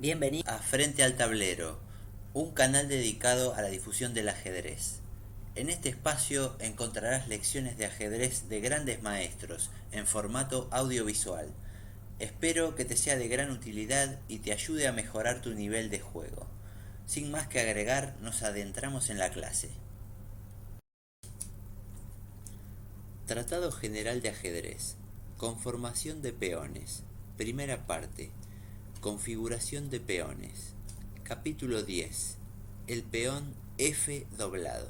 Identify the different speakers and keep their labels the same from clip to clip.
Speaker 1: Bienvenido a Frente al Tablero, un canal dedicado a la difusión del ajedrez. En este espacio encontrarás lecciones de ajedrez de grandes maestros en formato audiovisual. Espero que te sea de gran utilidad y te ayude a mejorar tu nivel de juego. Sin más que agregar, nos adentramos en la clase. Tratado General de Ajedrez. Conformación de peones. Primera parte. Configuración de peones. Capítulo 10. El peón F doblado.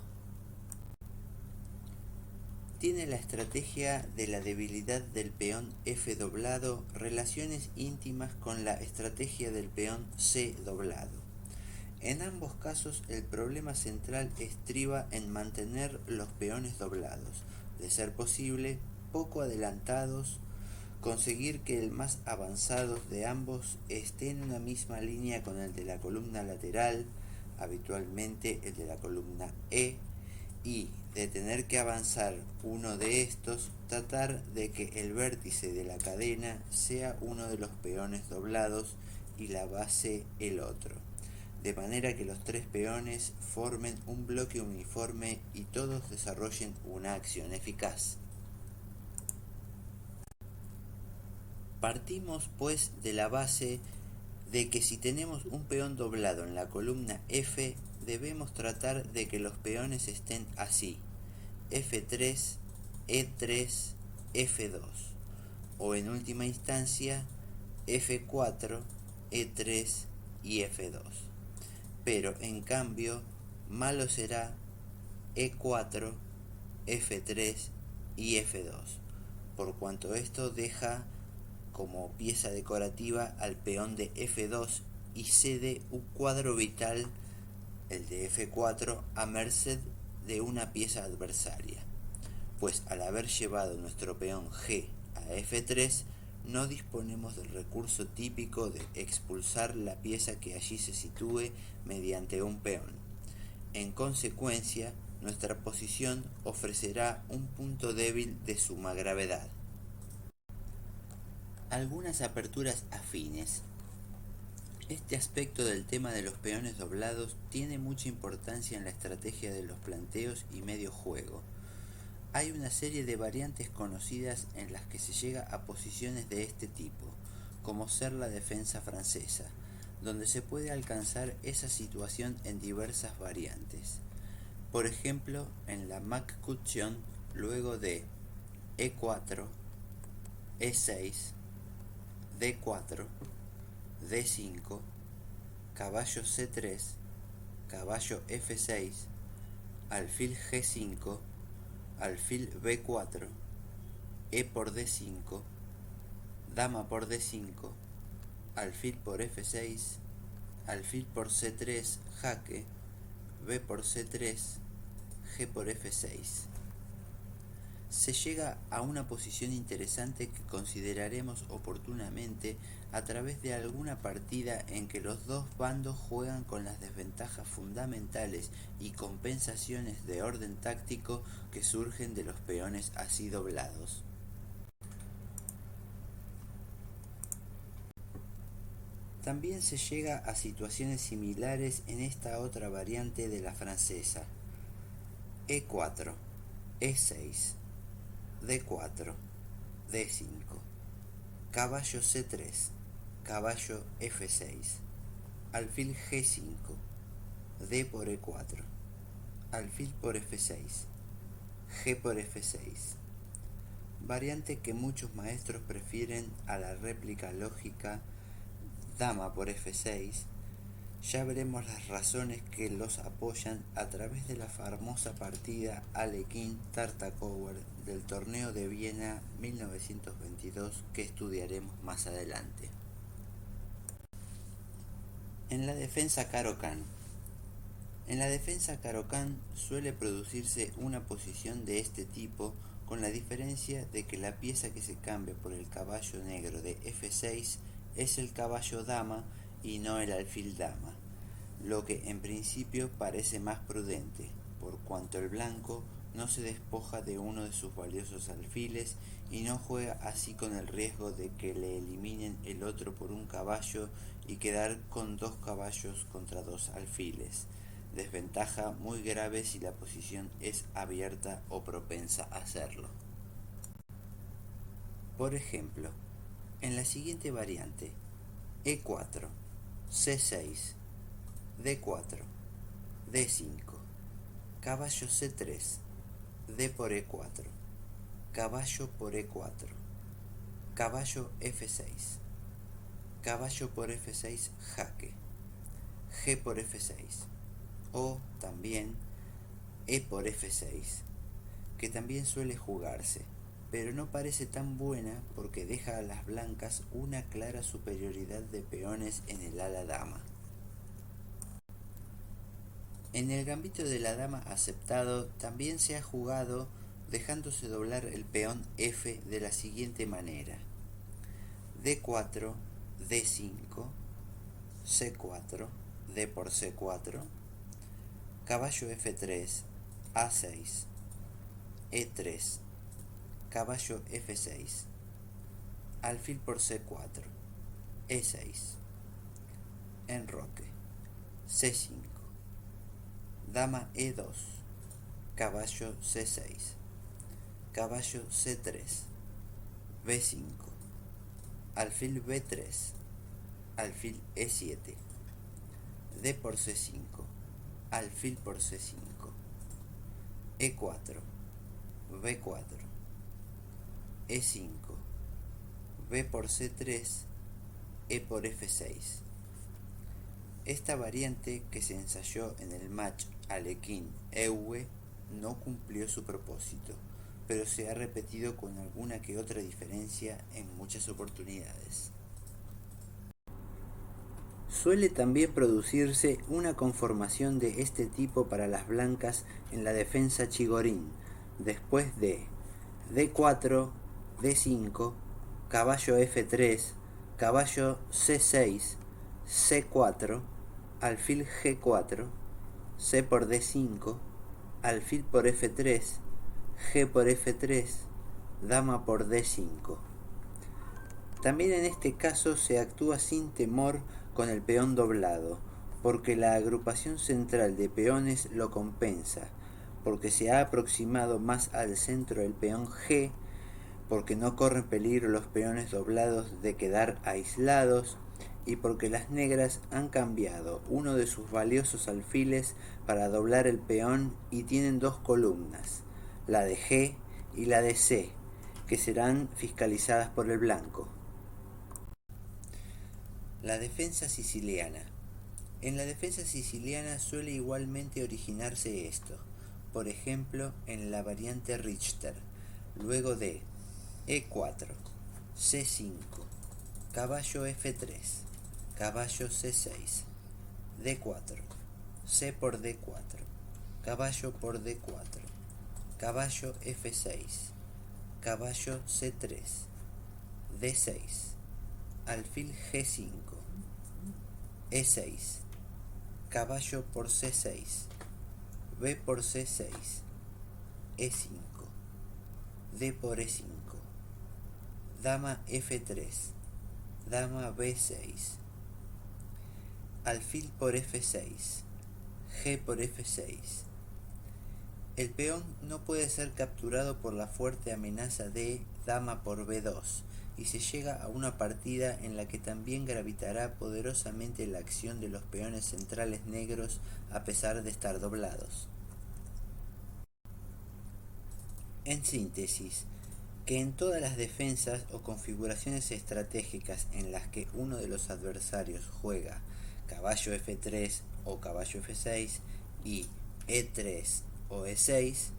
Speaker 1: Tiene la estrategia de la debilidad del peón F doblado relaciones íntimas con la estrategia del peón C doblado. En ambos casos el problema central estriba en mantener los peones doblados, de ser posible, poco adelantados, conseguir que el más avanzado de ambos esté en una misma línea con el de la columna lateral, habitualmente el de la columna E, y de tener que avanzar uno de estos, tratar de que el vértice de la cadena sea uno de los peones doblados y la base el otro, de manera que los tres peones formen un bloque uniforme y todos desarrollen una acción eficaz. Partimos pues de la base de que si tenemos un peón doblado en la columna F, debemos tratar de que los peones estén así: F3, E3, F2, o en última instancia F4, E3 y F2. Pero en cambio, malo será E4, F3 y F2, por cuanto esto deja como pieza decorativa al peón de F2 y cede un cuadro vital, el de F4, a merced de una pieza adversaria, pues al haber llevado nuestro peón G a F3 no disponemos del recurso típico de expulsar la pieza que allí se sitúe mediante un peón. En consecuencia, nuestra posición ofrecerá un punto débil de suma gravedad. Algunas aperturas afines. Este aspecto del tema de los peones doblados tiene mucha importancia en la estrategia de los planteos y medio juego. Hay una serie de variantes conocidas en las que se llega a posiciones de este tipo, como ser la defensa francesa, donde se puede alcanzar esa situación en diversas variantes. Por ejemplo, en la McCutcheon, luego de E4, E6, D4, D5, caballo C3, caballo F6, alfil G5, alfil B4, E por D5, dama por D5, alfil por F6, alfil por C3, jaque, B por C3, G por F6. Se llega a una posición interesante que consideraremos oportunamente a través de alguna partida en que los dos bandos juegan con las desventajas fundamentales y compensaciones de orden táctico que surgen de los peones así doblados. También se llega a situaciones similares en esta otra variante de la francesa: E4, E6, D4, D5, caballo C3, caballo F6, alfil G5, D por E4, alfil por F6, G por F6, variante que muchos maestros prefieren a la réplica lógica dama por F6. Ya veremos las razones que los apoyan a través de la famosa partida Alekhine-Tartakower del torneo de Viena 1922 que estudiaremos más adelante. En la defensa Caro-Kann. En la defensa Caro-Kann suele producirse una posición de este tipo, con la diferencia de que la pieza que se cambia por el caballo negro de F6 es el caballo dama y no el alfil dama, lo que en principio parece más prudente, por cuanto el blanco no se despoja de uno de sus valiosos alfiles y no juega así con el riesgo de que le eliminen el otro por un caballo y quedar con 2 caballos contra 2 alfiles. Desventaja muy grave si la posición es abierta o propensa a hacerlo. Por ejemplo, en la siguiente variante, E4, C6, D4, D5, caballo C3, D por E4, caballo por E4, caballo F6, caballo por F6 jaque, G por F6, o también E por F6, que también suele jugarse, pero no parece tan buena porque deja a las blancas una clara superioridad de peones en el ala dama. En el gambito de la dama aceptado también se ha jugado dejándose doblar el peón F de la siguiente manera: D4, D5, C4, D por C4, caballo F3, A6, E3, caballo F6, alfil por C4, E6, enroque, C5, dama E2, caballo C6, caballo C3, B5, alfil B3, alfil E7, D por C5, alfil por C5, E4, B4, E5, B por C3, E por F6. Esta variante, que se ensayó en el match Alekhine-Ewe, no cumplió su propósito, pero se ha repetido con alguna que otra diferencia en muchas oportunidades. Suele también producirse una conformación de este tipo para las blancas en la defensa chigorín, después de D4, D5, caballo F3, caballo C6, C4, alfil G4, C por D5, alfil por F3, G por F3, dama por D5. También en este caso se actúa sin temor con el peón doblado, porque la agrupación central de peones lo compensa, porque se ha aproximado más al centro el peón G, porque no corren peligro los peones doblados de quedar aislados, y porque las negras han cambiado uno de sus valiosos alfiles para doblar el peón y tienen 2 columnas, la de G y la de C, que serán fiscalizadas por el blanco. La defensa siciliana. En la defensa siciliana suele igualmente originarse esto, por ejemplo en la variante Richter, luego de E4, C5, caballo F3, caballo C6, D4, C por D4, caballo por D4, caballo F6, caballo C3, D6, alfil G5, E6, caballo por C6, B por C6, E5, D por E5, dama F3, dama B6, alfil por F6, G por F6. El peón no puede ser capturado por la fuerte amenaza de dama por B2 y se llega a una partida en la que también gravitará poderosamente la acción de los peones centrales negros a pesar de estar doblados. En síntesis, que en todas las defensas o configuraciones estratégicas en las que uno de los adversarios juega caballo F3 o caballo F6 y E3 o E6,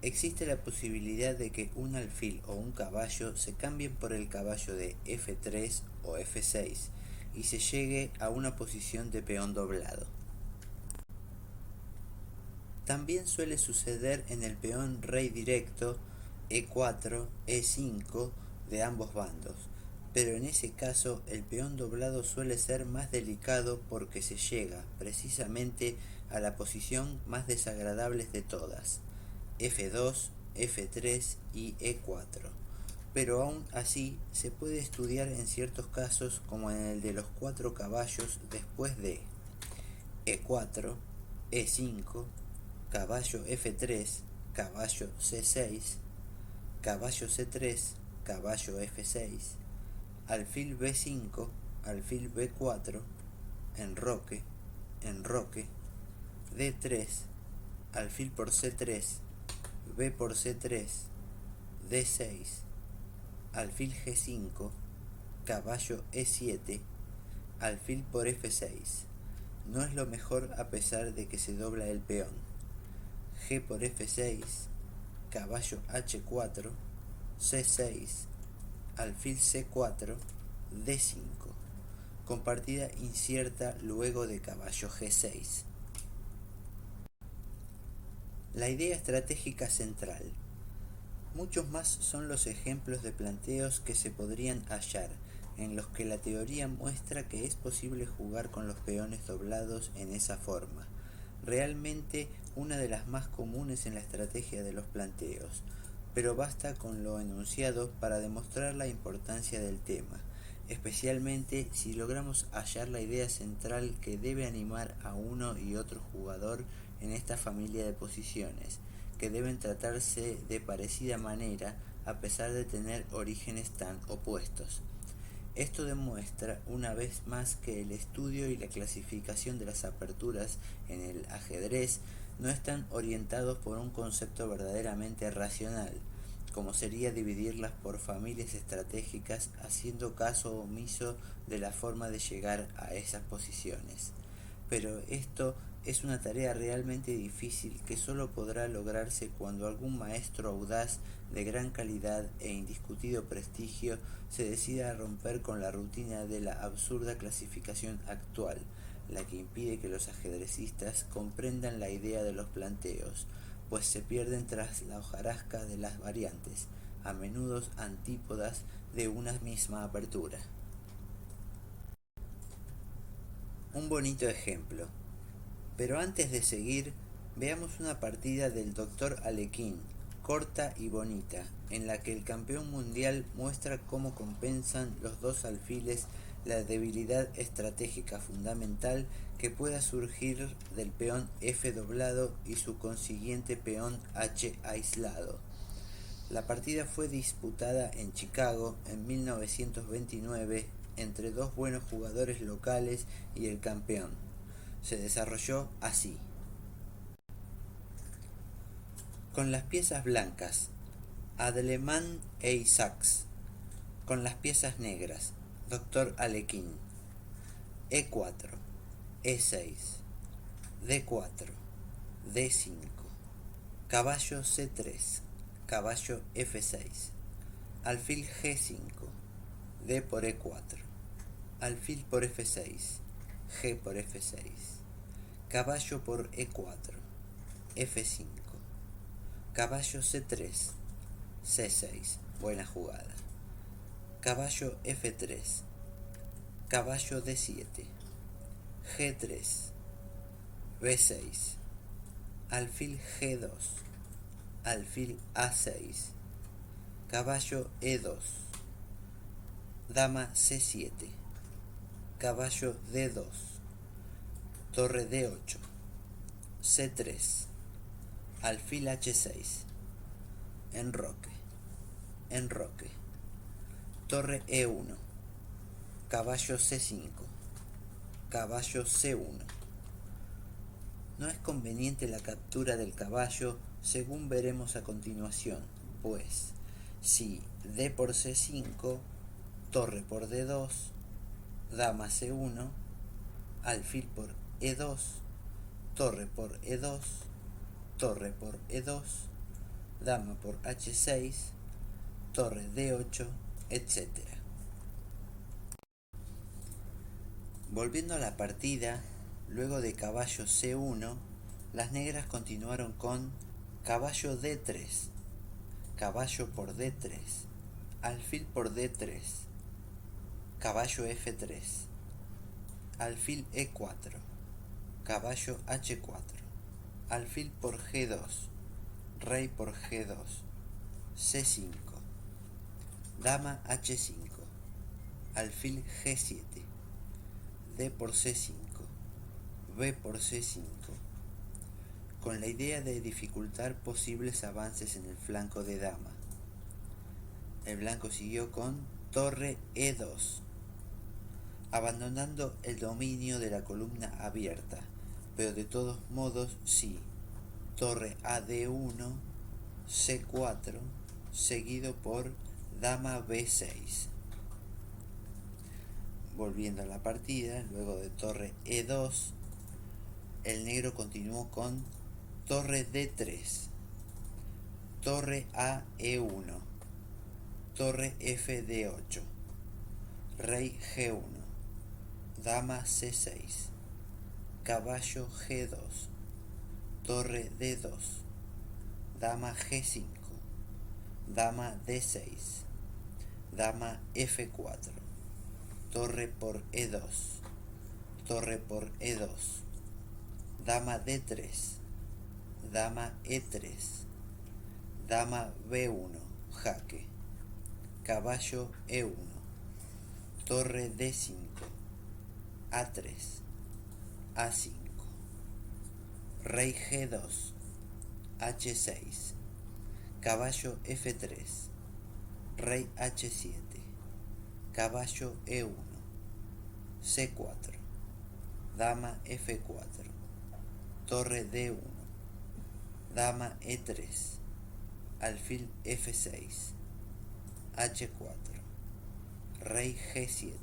Speaker 1: existe la posibilidad de que un alfil o un caballo se cambien por el caballo de F3 o F6 y se llegue a una posición de peón doblado. También suele suceder en el peón rey directo E4, E5 de ambos bandos, pero en ese caso el peón doblado suele ser más delicado porque se llega precisamente a la posición más desagradable de todas, F2, F3 y E4. Pero aún así se puede estudiar en ciertos casos como en el de los 4 caballos después de E4, E5, caballo F3, caballo C6, caballo C3, caballo F6, alfil B5, alfil B4, enroque, enroque, D3, alfil por C3, B por C3, D6, alfil G5, caballo E7, alfil por F6. No es lo mejor a pesar de que se dobla el peón. G por F6, caballo H4, C6, alfil C4, D5, con partida incierta luego de caballo G6. La idea estratégica central. Muchos más son los ejemplos de planteos que se podrían hallar, en los que la teoría muestra que es posible jugar con los peones doblados en esa forma. Realmente una de las más comunes en la estrategia de los planteos, pero basta con lo enunciado para demostrar la importancia del tema, especialmente si logramos hallar la idea central que debe animar a uno y otro jugador en esta familia de posiciones, que deben tratarse de parecida manera a pesar de tener orígenes tan opuestos. Esto demuestra una vez más que el estudio y la clasificación de las aperturas en el ajedrez no están orientados por un concepto verdaderamente racional, como sería dividirlas por familias estratégicas haciendo caso omiso de la forma de llegar a esas posiciones. Pero esto es una tarea realmente difícil que solo podrá lograrse cuando algún maestro audaz de gran calidad e indiscutido prestigio se decida a romper con la rutina de la absurda clasificación actual, la que impide que los ajedrecistas comprendan la idea de los planteos, pues se pierden tras la hojarasca de las variantes, a menudo antípodas de una misma apertura. Un bonito ejemplo. Pero antes de seguir, veamos una partida del Dr. Alekhine, corta y bonita, en la que el campeón mundial muestra cómo compensan los dos alfiles la debilidad estratégica fundamental que pueda surgir del peón F doblado y su consiguiente peón H aislado. La partida fue disputada en Chicago en 1929 entre dos buenos jugadores locales y el campeón. Se desarrolló así. Con las piezas blancas, Adeleman e Isaacs. Con las piezas negras, Dr. Alekhine. E4, E6, D4, D5, caballo C3, caballo F6, alfil G5, D por E4, alfil por F6, G por F6, caballo por E4, F5, caballo C3, C6, buena jugada, caballo F3, caballo D7, G3, B6, alfil G2, alfil A6, caballo E2, dama C7, caballo D2, torre D8, C3, alfil H6, enroque, enroque, torre E1, caballo C5, caballo C1. No es conveniente la captura del caballo según veremos a continuación, pues si D por C5, torre por D2, dama C1, alfil por E2, torre por E2, torre por E2, dama por H6, torre D8, etc. Volviendo a la partida, luego de caballo C1, las negras continuaron con caballo D3, caballo por D3, alfil por D3, caballo F3, alfil E4, caballo H4, alfil por G2, rey por G2, C5, dama H5, alfil G7, D por C5, B por C5, con la idea de dificultar posibles avances en el flanco de dama. El blanco siguió con torre E2, abandonando el dominio de la columna abierta, pero de todos modos sí, torre a D1, C4, seguido por dama B6. Volviendo a la partida, luego de torre E2, el negro continuó con torre D3, torre a E1, torre F D8, rey G1, dama C6, caballo G2, torre D2, dama G5, dama D6, dama F4, torre por E2, torre por E2, dama D3, dama E3, dama B1, jaque, caballo E1, torre D5, A3, A5, rey G2, H6, caballo F3, rey H7, caballo E1, C4, dama F4, torre D1, dama E3, alfil F6, H4, rey G7,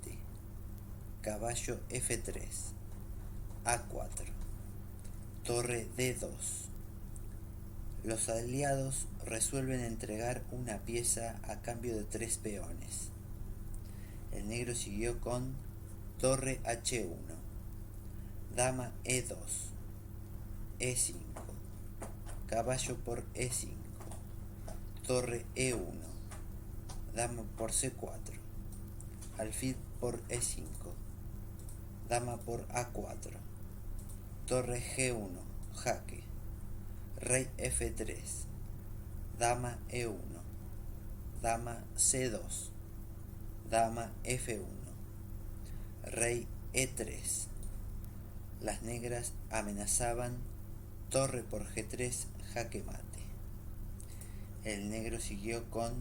Speaker 1: caballo F3, A4, torre D2. Los aliados resuelven entregar una pieza a cambio de 3 peones. El negro siguió con torre H1, dama E2, E5, caballo por E5, torre E1, dama por C4, alfil por E5, dama por A4, torre G1, jaque, rey F3, dama E1, dama C2, dama F1, rey E3. Las negras amenazaban torre por G3, jaque mate. El negro siguió con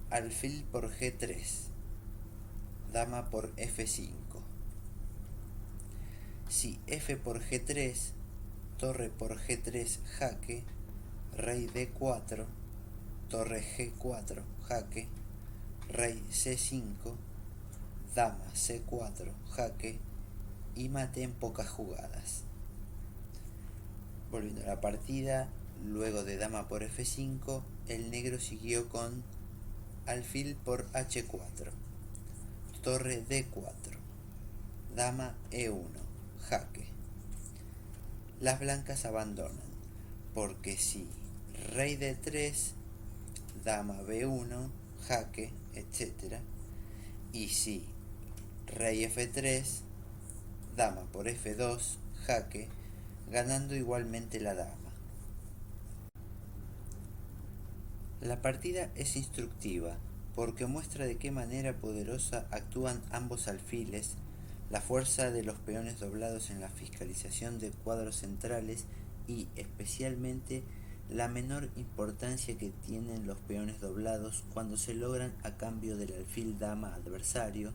Speaker 1: alfil por G3, dama por F5. Si F por G3, torre por G3, jaque, rey D4, torre G4, jaque, rey C5, dama C4, jaque y mate en pocas jugadas. Volviendo a la partida, luego de dama por F5, el negro siguió con alfil por H4, torre D4, dama E1, jaque. Las blancas abandonan, porque si rey D3, dama B1, jaque, etc. Y si rey F3, dama por F2, jaque, ganando igualmente la dama. La partida es instructiva porque muestra de qué manera poderosa actúan ambos alfiles, la fuerza de los peones doblados en la fiscalización de cuadros centrales y, especialmente, la menor importancia que tienen los peones doblados cuando se logran a cambio del alfil dama adversario,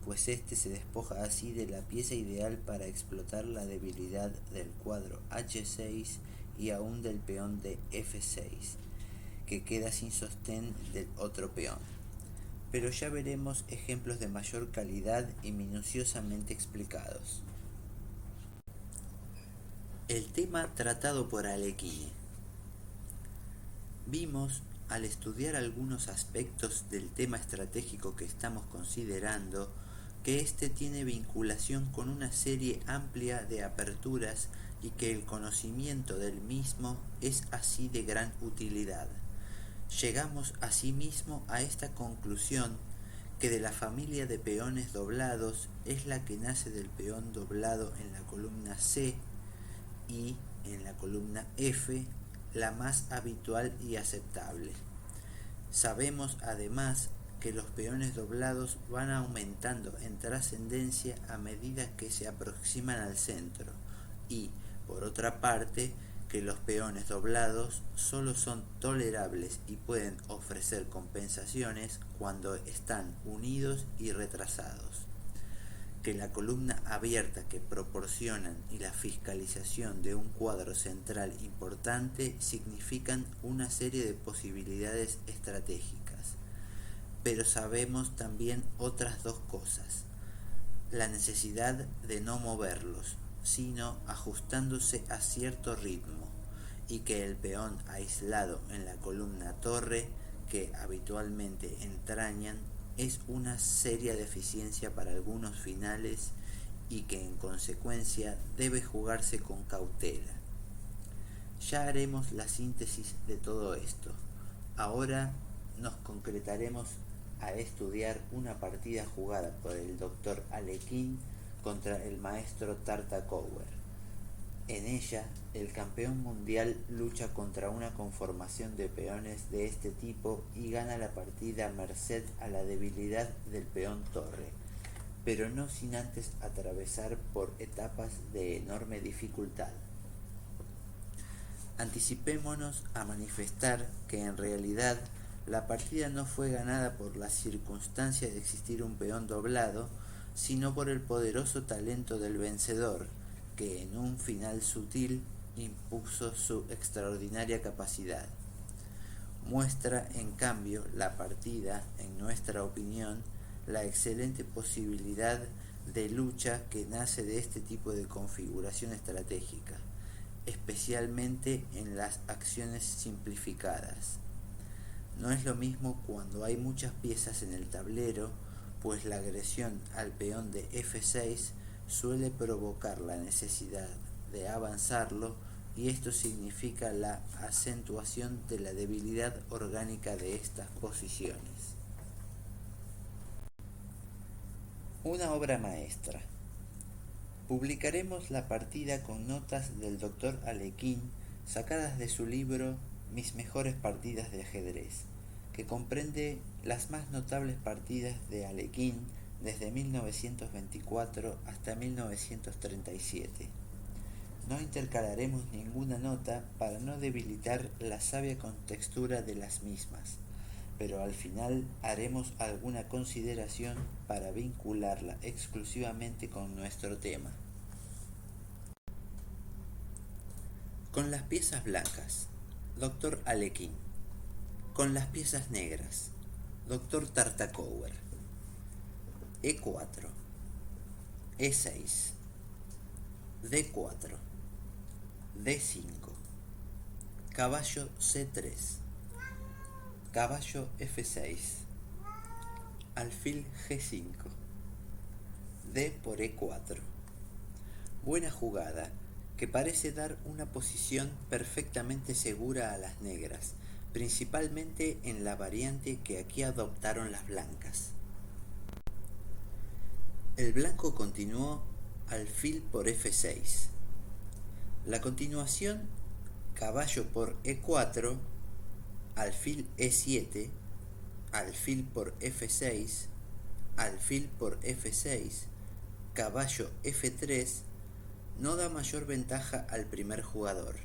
Speaker 1: pues éste se despoja así de la pieza ideal para explotar la debilidad del cuadro H6 y aún del peón de F6, que queda sin sostén del otro peón. Pero ya veremos ejemplos de mayor calidad y minuciosamente explicados. El tema tratado por Alekhine. Vimos, al estudiar algunos aspectos del tema estratégico que estamos considerando, que éste tiene vinculación con una serie amplia de aperturas y que el conocimiento del mismo es así de gran utilidad. Llegamos asimismo a esta conclusión, que de la familia de peones doblados es la que nace del peón doblado en la columna C y en la columna F, la más habitual y aceptable. Sabemos además que los peones doblados van aumentando en trascendencia a medida que se aproximan al centro y, por otra parte, que los peones doblados solo son tolerables y pueden ofrecer compensaciones cuando están unidos y retrasados. Que la columna abierta que proporcionan y la fiscalización de un cuadro central importante significan una serie de posibilidades estratégicas. Pero sabemos también otras dos cosas: la necesidad de no moverlos, sino ajustándose a cierto ritmo, y que el peón aislado en la columna torre, que habitualmente entrañan, es una seria deficiencia para algunos finales y que en consecuencia debe jugarse con cautela. Ya haremos la síntesis de todo esto. Ahora nos concretaremos a estudiar una partida jugada por el Dr. Alekhine contra el maestro Tartakower. En ella, el campeón mundial lucha contra una conformación de peones de este tipo y gana la partida merced a la debilidad del peón torre, pero no sin antes atravesar por etapas de enorme dificultad. Anticipémonos a manifestar que en realidad la partida no fue ganada por la circunstancia de existir un peón doblado, sino por el poderoso talento del vencedor, que en un final sutil impuso su extraordinaria capacidad. Muestra, en cambio, la partida, en nuestra opinión, la excelente posibilidad de lucha que nace de este tipo de configuración estratégica, especialmente en las acciones simplificadas. No es lo mismo cuando hay muchas piezas en el tablero, pues la agresión al peón de F6 suele provocar la necesidad de avanzarlo, y esto significa la acentuación de la debilidad orgánica de estas posiciones. Una obra maestra. Publicaremos la partida con notas del Dr. Alekhine sacadas de su libro Mis mejores partidas de ajedrez, que comprende las más notables partidas de Alekhine desde 1924 hasta 1937. No intercalaremos ninguna nota para no debilitar la sabia contextura de las mismas, pero al final haremos alguna consideración para vincularla exclusivamente con nuestro tema. Con las piezas blancas, Dr. Alekhine. Con las piezas negras, Dr. Tartakower. E4, E6, D4, D5, caballo C3, caballo F6, alfil G5, D por E4. Buena jugada, que parece dar una posición perfectamente segura a las negras, principalmente en la variante que aquí adoptaron las blancas. El blanco continuó alfil por F6. La continuación, caballo por E4, alfil E7, alfil por F6, alfil por F6, caballo F3, no da mayor ventaja al primer jugador.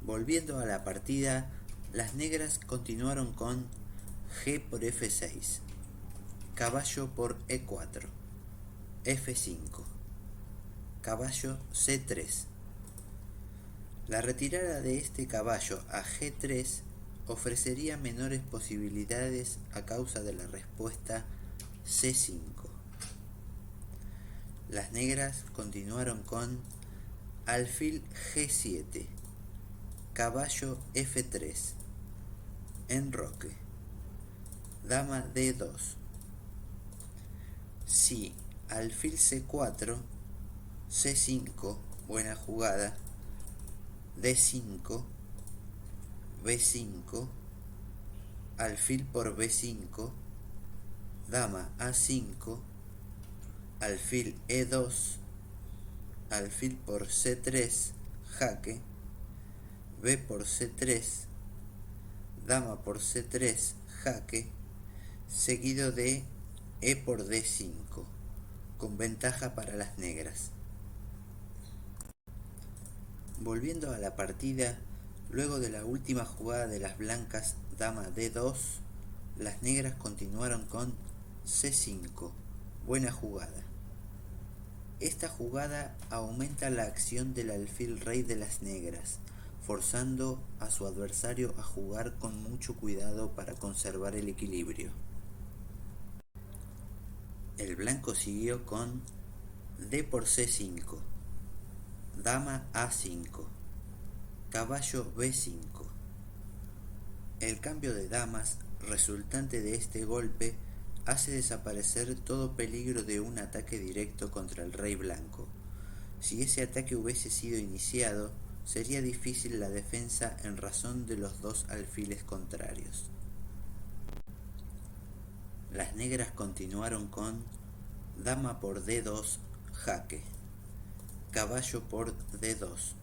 Speaker 1: Volviendo a la partida, las negras continuaron con G por F6, caballo por E4, F5, caballo C3. La retirada de este caballo a G3 ofrecería menores posibilidades a causa de la respuesta C5. Las negras continuaron con alfil G7, caballo F3, enroque, dama D2. Si alfil C4, C5, buena jugada, D5, B5, alfil por B5, dama A5, alfil E2, alfil por C3, jaque, b por c3, dama por c3, jaque, seguido de e por d5, con ventaja para las negras. Volviendo a la partida, luego de la última jugada de las blancas, dama d2, las negras continuaron con c5, buena jugada. Esta jugada aumenta la acción del alfil rey de las negras, forzando a su adversario a jugar con mucho cuidado para conservar el equilibrio. El blanco siguió con d por c5, dama a5, caballo b5. El cambio de damas resultante de este golpe hace desaparecer todo peligro de un ataque directo contra el rey blanco. Si ese ataque hubiese sido iniciado, sería difícil la defensa en razón de los dos alfiles contrarios. Las negras continuaron con dama por d2, jaque, caballo por d2,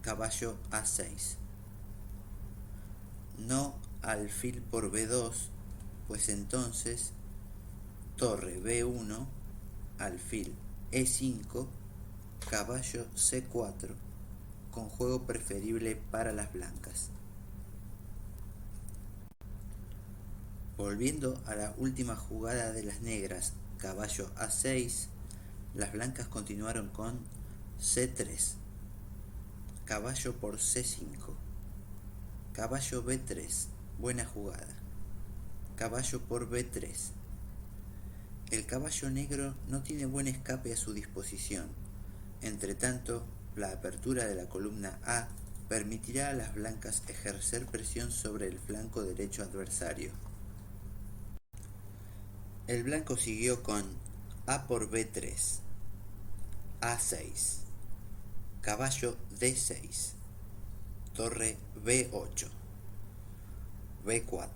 Speaker 1: caballo a6. No alfil por b2, pues entonces torre b1, alfil e5, caballo c4, con juego preferible para las blancas. Volviendo a la última jugada de las negras, caballo a6, las blancas continuaron con c3, caballo por c5, caballo b3, buena jugada, caballo por b3. El caballo negro no tiene buen escape a su disposición. Entretanto, la apertura de la columna A permitirá a las blancas ejercer presión sobre el flanco derecho adversario. El blanco siguió con a por b3, a6, caballo d6, torre b8, b4,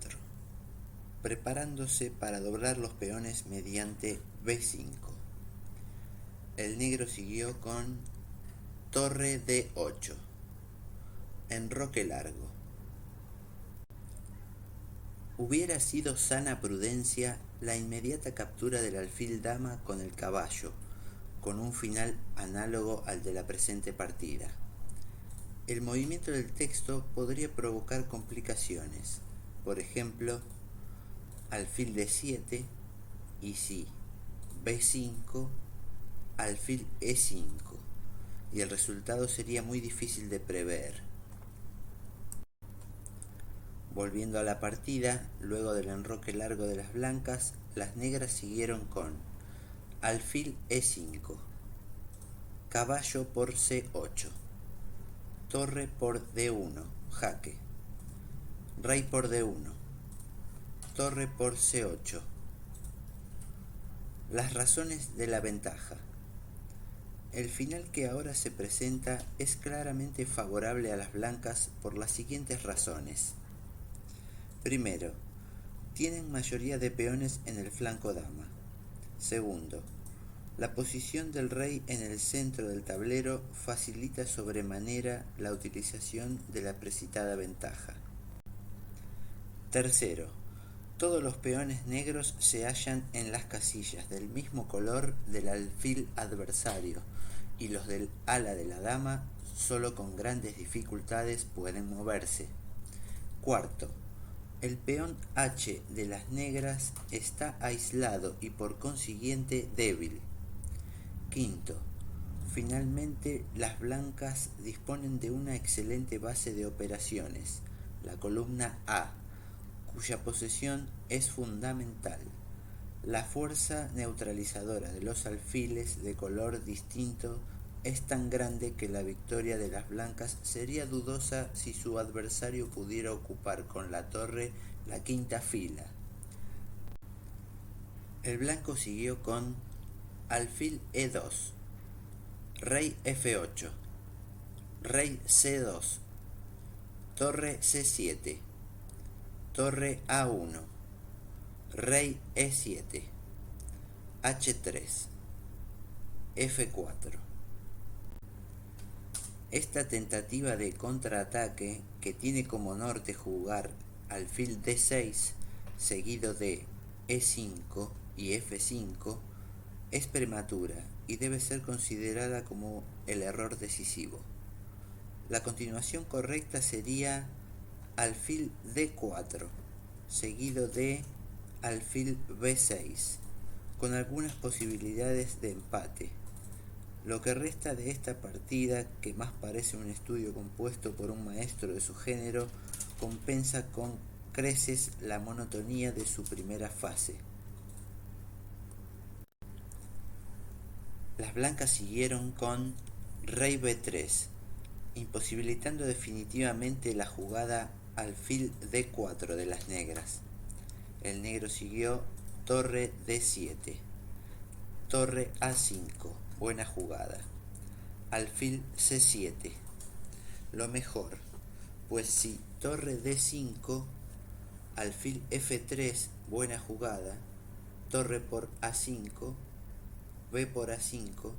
Speaker 1: preparándose para doblar los peones mediante b5. El negro siguió con torre d8, enroque largo. Hubiera sido sana prudencia la inmediata captura del alfil dama con el caballo, con un final análogo al de la presente partida. El movimiento del texto podría provocar complicaciones, por ejemplo, alfil d7, y sí, b5, alfil e5, y el resultado sería muy difícil de prever. Volviendo a la partida, luego del enroque largo de las blancas, las negras siguieron con alfil e5, caballo por c8, torre por d1, jaque, rey por d1, torre por c8. Las razones de la ventaja. El final que ahora se presenta es claramente favorable a las blancas por las siguientes razones. Primero, tienen mayoría de peones en el flanco dama. Segundo, la posición del rey en el centro del tablero facilita sobremanera la utilización de la precitada ventaja. Tercero, todos los peones negros se hallan en las casillas del mismo color del alfil adversario, y los del ala de la dama solo con grandes dificultades pueden moverse. Cuarto, el peón H de las negras está aislado y por consiguiente débil. Quinto, finalmente las blancas disponen de una excelente base de operaciones, la columna A, cuya posesión es fundamental. La fuerza neutralizadora de los alfiles de color distinto es tan grande que la victoria de las blancas sería dudosa si su adversario pudiera ocupar con la torre la quinta fila. El blanco siguió con alfil e2, rey f8, rey c2, torre c7, torre a1, rey e7, h3, f4. Esta tentativa de contraataque, que tiene como norte jugar alfil d6 seguido de e5 y f5, es prematura y debe ser considerada como el error decisivo. La continuación correcta sería alfil d4 seguido de alfil b6, con algunas posibilidades de empate. Lo que resta de esta partida, que más parece un estudio compuesto por un maestro de su género, compensa con creces la monotonía de su primera fase. Las blancas siguieron con rey b3, imposibilitando definitivamente la jugada alfil d4 de las negras. El negro siguió torre d7, torre a5, buena jugada, alfil c7, lo mejor, pues si torre d5, alfil f3, buena jugada, torre por a5, b por a5,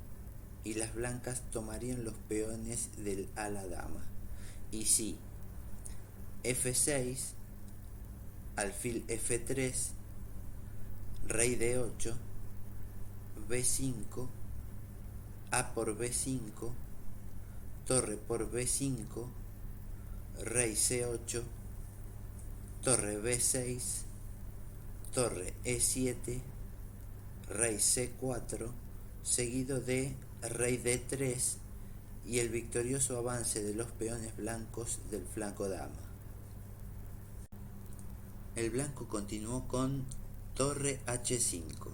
Speaker 1: y las blancas tomarían los peones del ala dama. Y si f6, alfil f3, rey d8, b5, a por b5, torre por b5, rey c8, torre b6, torre e7, rey c4, seguido de rey d3 y el victorioso avance de los peones blancos del flanco dama. El blanco continuó con torre h5,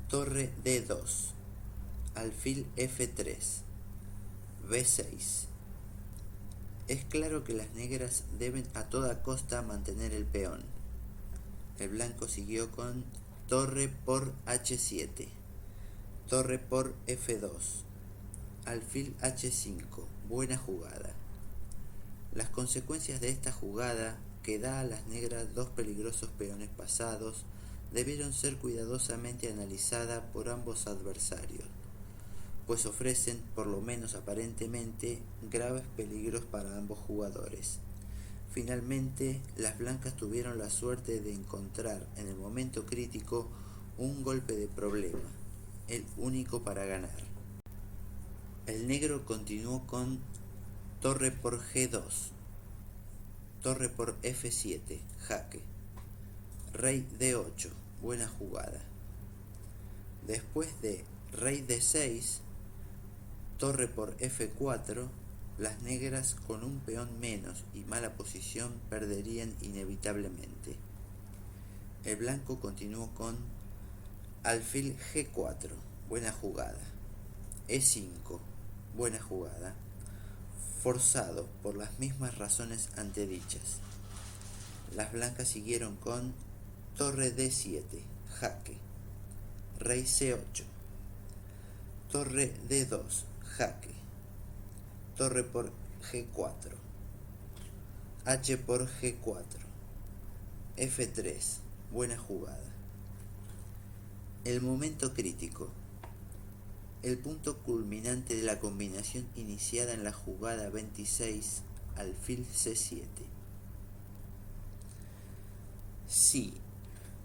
Speaker 1: torre d2, alfil f3, b6. Es claro que las negras deben a toda costa mantener el peón. El blanco siguió con torre por h7, torre por f2, alfil h5, buena jugada. Las consecuencias de esta jugada, que da a las negras dos peligrosos peones pasados, debieron ser cuidadosamente analizadas por ambos adversarios, pues ofrecen, por lo menos aparentemente, graves peligros para ambos jugadores. Finalmente, las blancas tuvieron la suerte de encontrar en el momento crítico un golpe de problema, el único para ganar. El negro continuó con torre por g2, torre por f7, jaque, rey d8, buena jugada. Después de rey d6, torre por f4, las negras con un peón menos y mala posición perderían inevitablemente. El blanco continuó con alfil g4, buena jugada, e5, buena jugada, forzado por las mismas razones antedichas. Las blancas siguieron con torre d7, jaque, rey c8, torre d2, jaque, torre por g4, h por g4, f3, buena jugada. El momento crítico. El punto culminante de la combinación iniciada en la jugada 26, alfil c7. Si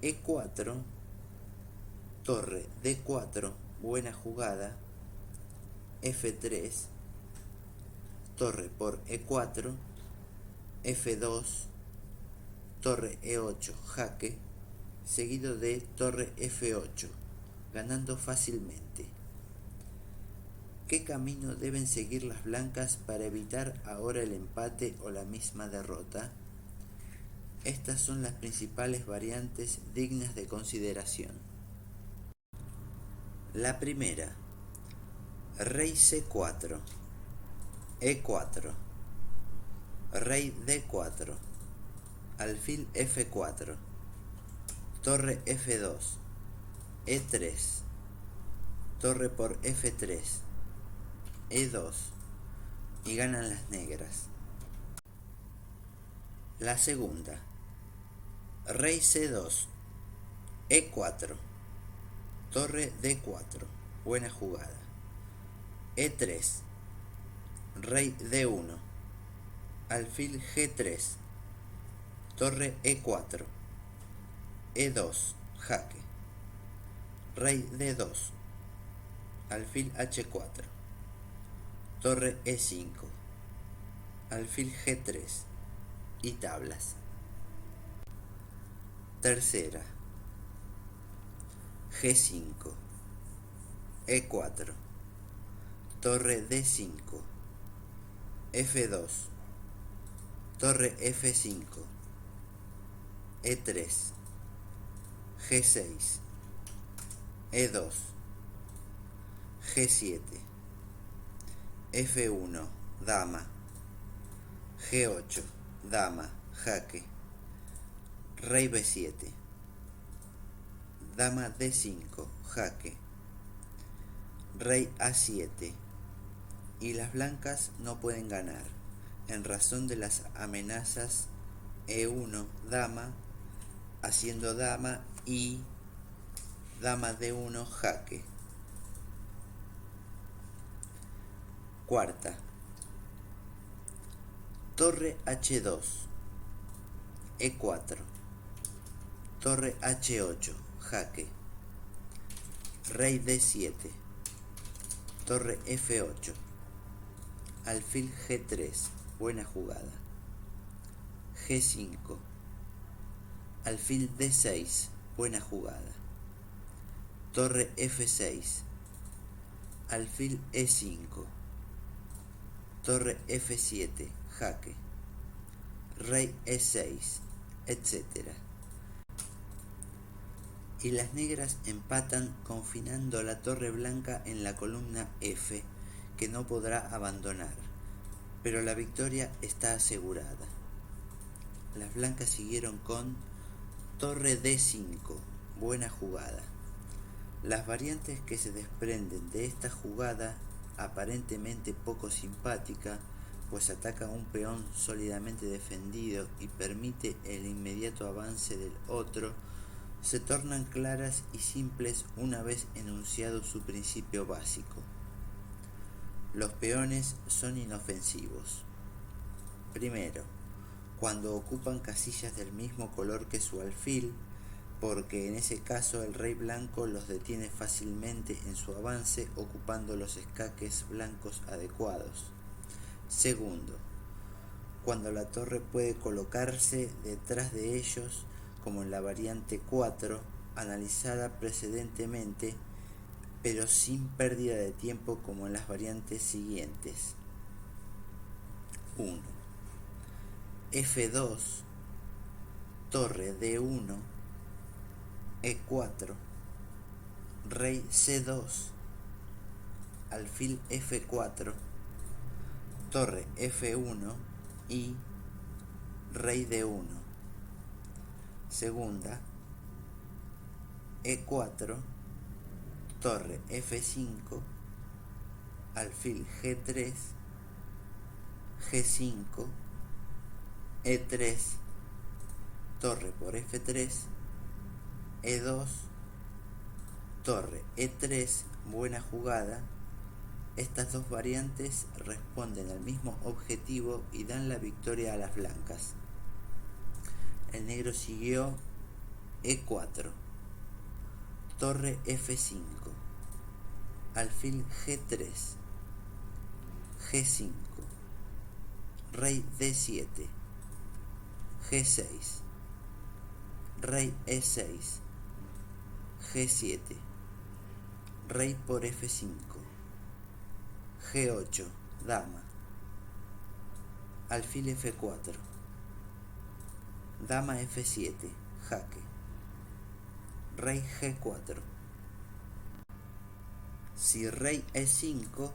Speaker 1: e4, torre d4, buena jugada, f3, torre por e4, f2, torre e8, jaque, seguido de torre f8, ganando fácilmente. ¿Qué camino deben seguir las blancas para evitar ahora el empate o la misma derrota? Estas son las principales variantes dignas de consideración. La primera, rey c4, e4, rey d4, alfil f4, torre f2, e3, torre por f3, e2, y ganan las negras. La segunda, rey c2, e4, torre d4, buena jugada, e3, rey D1, alfil G3, torre E4, E2, jaque, rey D2, alfil H4, torre E5, alfil G3 y tablas. Tercera, G5, E4, torre D5, F2, torre F5, E3, G6, E2, G7, F1, dama, G8, dama, jaque, rey B7, dama D5, jaque, rey A7, y las blancas no pueden ganar, en razón de las amenazas E1, dama, haciendo dama y dama D1, jaque. Cuarta, torre H2, E4, torre H8, jaque, rey D7, torre F8, alfil G3, buena jugada, G5, alfil D6, buena jugada, torre F6, alfil E5, torre F7, jaque, rey E6, etc. Y las negras empatan confinando la torre blanca en la columna F, que no podrá abandonar, pero la victoria está asegurada. Las blancas siguieron con torre D5, buena jugada. Las variantes que se desprenden de esta jugada, aparentemente poco simpática, pues ataca a un peón sólidamente defendido y permite el inmediato avance del otro, se tornan claras y simples una vez enunciado su principio básico. Los peones son inofensivos. Primero, cuando ocupan casillas del mismo color que su alfil, porque en ese caso el rey blanco los detiene fácilmente en su avance ocupando los escaques blancos adecuados. Segundo, cuando la torre puede colocarse detrás de ellos, como en la variante 4, analizada precedentemente, pero sin pérdida de tiempo como en las variantes siguientes. 1. F2, torre D1, E4, rey C2, alfil F4, torre F1 y rey D1. Segunda, E4, torre F5, alfil G3, G5, E3, torre por F3, E2, torre E3, buena jugada. Estas dos variantes responden al mismo objetivo y dan la victoria a las blancas. El negro siguió E4, torre F5, alfil G3, G5, rey D7, G6, rey E6, G7, rey por F5, G8, dama, alfil F4, dama F7, jaque, rey G4. Si rey E5,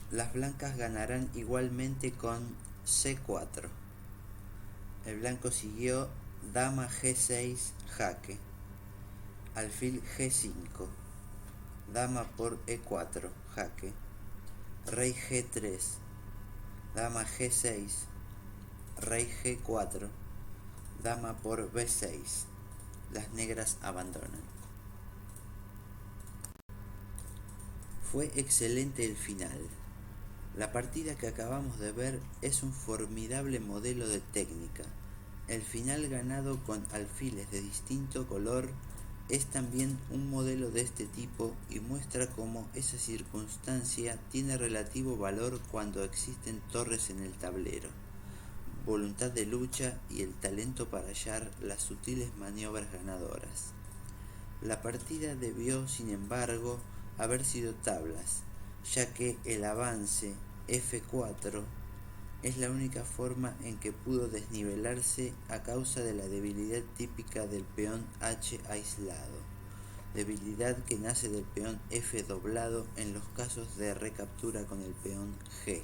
Speaker 1: las blancas ganarán igualmente con C4. El blanco siguió dama G6, jaque, alfil G5, dama por E4, jaque, rey G3, dama G6, rey G4, dama por B6. Las negras abandonan. Fue excelente el final. La partida que acabamos de ver es un formidable modelo de técnica. El final ganado con alfiles de distinto color es también un modelo de este tipo y muestra cómo esa circunstancia tiene relativo valor cuando existen torres en el tablero, voluntad de lucha y el talento para hallar las sutiles maniobras ganadoras. La partida debió, sin embargo, haber sido tablas, ya que el avance F4 es la única forma en que pudo desnivelarse a causa de la debilidad típica del peón H aislado, debilidad que nace del peón F doblado en los casos de recaptura con el peón G.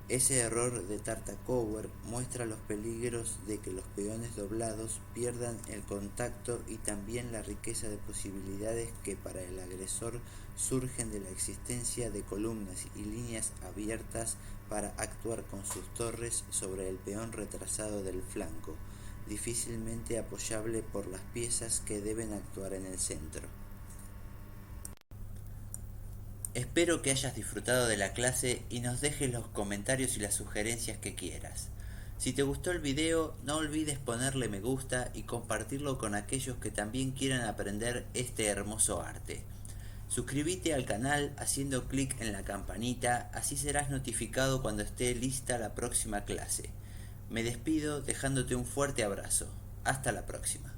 Speaker 1: Ese error de Tartakower muestra los peligros de que los peones doblados pierdan el contacto y también la riqueza de posibilidades que para el agresor surgen de la existencia de columnas y líneas abiertas para actuar con sus torres sobre el peón retrasado del flanco, difícilmente apoyable por las piezas que deben actuar en el centro. Espero que hayas disfrutado de la clase y nos dejes los comentarios y las sugerencias que quieras. Si te gustó el video, no olvides ponerle me gusta y compartirlo con aquellos que también quieran aprender este hermoso arte. Suscríbete al canal haciendo clic en la campanita, así serás notificado cuando esté lista la próxima clase. Me despido dejándote un fuerte abrazo. Hasta la próxima.